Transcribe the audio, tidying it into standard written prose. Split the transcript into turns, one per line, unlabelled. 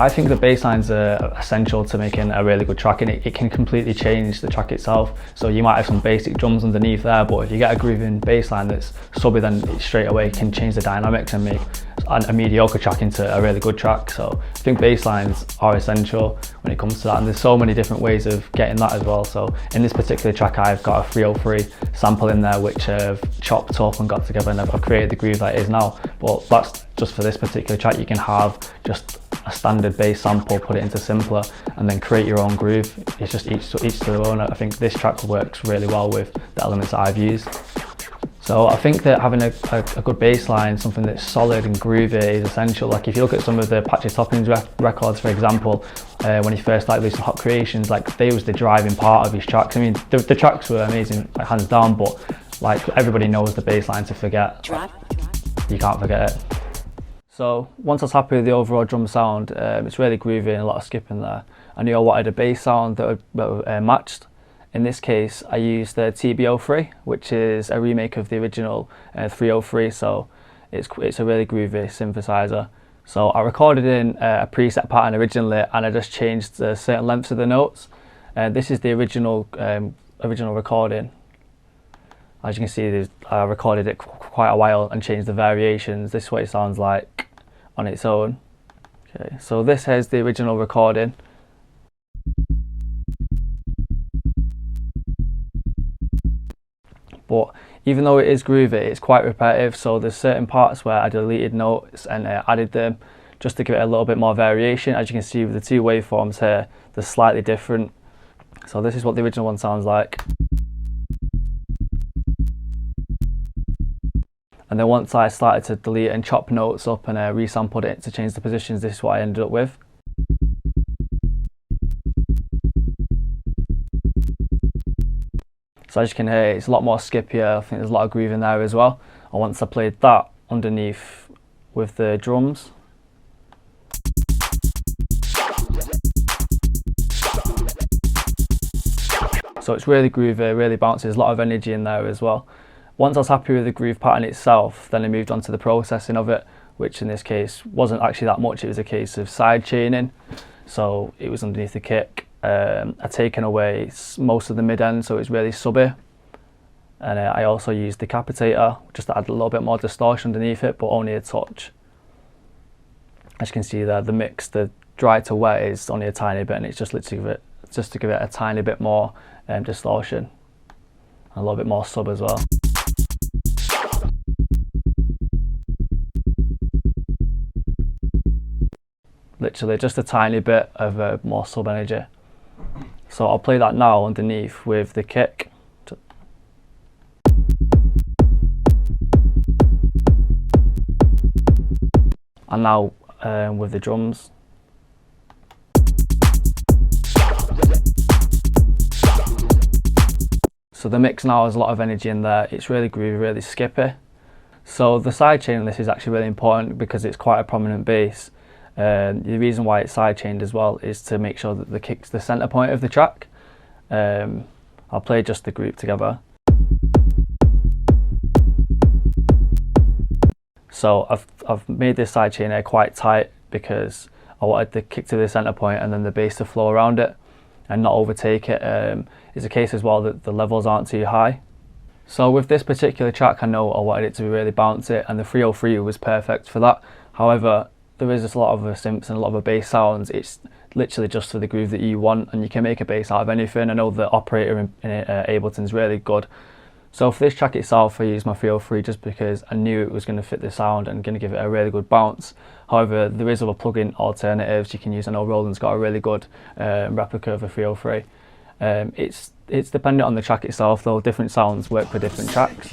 I think the bass lines are essential to making a really good track, and it can completely change the track itself. So you might have some basic drums underneath there, but if you get a grooving bass line that's subby, then it straight away can change the dynamics and make a mediocre track into a really good track. So I think bass lines are essential when it comes to that, and there's so many different ways of getting that as well. So in this particular track, I've got a 303 sample in there which I've chopped up and got together, and I've created the groove that it is now. But that's just for this particular track. You can have just a standard bass sample, put it into simpler, and then create your own groove. It's just each to their own. I think this track works really well with the elements that I've used. So I think that having a good bass line, something that's solid and groovy, is essential. Like if you look at some of the Patchy Toppings records, for example, when he first started releasing Hot Creations, like they was the driving part of his tracks. I mean, the tracks were amazing, like hands down, but like everybody knows the bass line to forget. You can't forget it. So once I was happy with the overall drum sound, it's really groovy and a lot of skipping there. I knew I wanted a bass sound that matched. In this case, I used the TB03, which is a remake of the original 303, so it's a really groovy synthesizer. So I recorded in a preset pattern originally, and I just changed the certain lengths of the notes. This is the original recording. As you can see, I recorded it quite a while and changed the variations. This is what it sounds like on its own. Okay, so this is the original recording. But even though it is groovy, it's quite repetitive, so there's certain parts where I deleted notes and added them just to give it a little bit more variation. As you can see with the two waveforms here, they're slightly different. So this is what the original one sounds like. And then once I started to delete and chop notes up and resampled it to change the positions, this is what I ended up with. So as you can hear, it's a lot more skippier. I think there's a lot of groove in there as well. And once I played that underneath with the drums, so it's really groovy, really bouncy. There's a lot of energy in there as well. Once I was happy with the groove pattern itself, then I moved on to the processing of it, which in this case wasn't actually that much. It was a case of side chaining. So it was underneath the kick. I'd taken away most of the mid end, so it's really subby, and I also used the decapitator just to add a little bit more distortion underneath it, but only a touch. As you can see there, the mix, the dry to wet, is only a tiny bit, and it's just literally to give it a tiny bit more distortion and a little bit more sub as well. Literally just a tiny bit of more sub energy. So I'll play that now underneath with the kick. And now with the drums. So the mix now has a lot of energy in there. It's really groovy, really skippy. So the sidechain on this is actually really important because it's quite a prominent bass. The reason why it's sidechained as well is to make sure that the kick's the centre point of the track. I'll play just the group together. So I've made this sidechain here quite tight because I wanted the kick to the centre point and then the bass to flow around it and not overtake it. It's a case as well that the levels aren't too high. So with this particular track, I know I wanted it to be really bouncy, and the 303 was perfect for that. However, there is just a lot of synths and a lot of bass sounds. It's literally just for the groove that you want, and you can make a bass out of anything. I know the operator in Ableton's really good. So for this track itself, I used my 303 just because I knew it was going to fit the sound and going to give it a really good bounce. However, there is other plug-in alternatives you can use. I know Roland's got a really good replica of a 303. It's dependent on the track itself though. Different sounds work for different tracks.